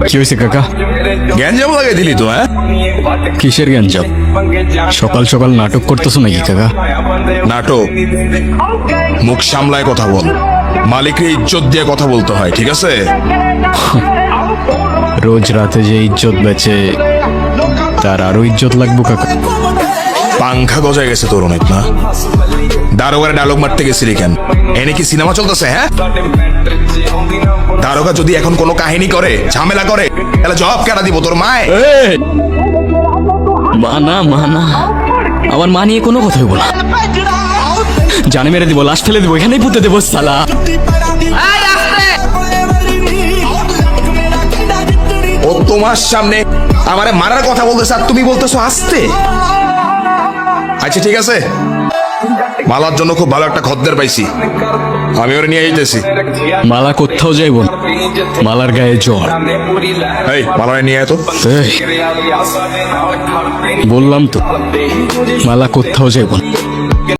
কি হয়েছে কাকা? গ্যাঞ্জাম লাগাই দিলি তো, হ্যাঁ? কিসের গ্যাঞ্জাম? সকাল সকাল নাটক করতেছো নাকি কাকা? নাটক? মুখ সামলায় কথা বল। মালিককে ইজ্জত দিয়ে কথা বলতে হয়, ঠিক আছে? রোজ রাতে যে ইজ্জত বেচে তার আরো ইজ্জত লাগবো কাকা। পাংখা গজায় গেছে তোর অনেক না? দারোগারে ডায়লগ মারতে গেছিলি কেন? এনে কি সিনেমা চলতেছে, হ্যাঁ? দারোগা যদি এখন কোনো কাহিনী করে, ঝামেলা করে, তাহলে জবাব কেনা দিব তোর মায়? মানা মানা, আমার মা নিয়ে কোনো কথা হইব না। জানে মেরে দিব, লাশ ফেলে দিব, এখানেই পুঁতে দেবো সালা। ও তোমার সামনে আমারে মারার কথা বলতেছে আর তুমি বলতেছো আসতে? আচ্ছা ঠিক আছে, মালার জন্য খুব ভালো একটা খদ্দের পাইছি, আমি ওরে নিয়ে যেতেছি। মালা কোথাও যাইব না, মালার গায়ে জ্বর। এই মালারে নিয়ে আয় তো। এই, বললাম তো মালা কোথাও যাইব না।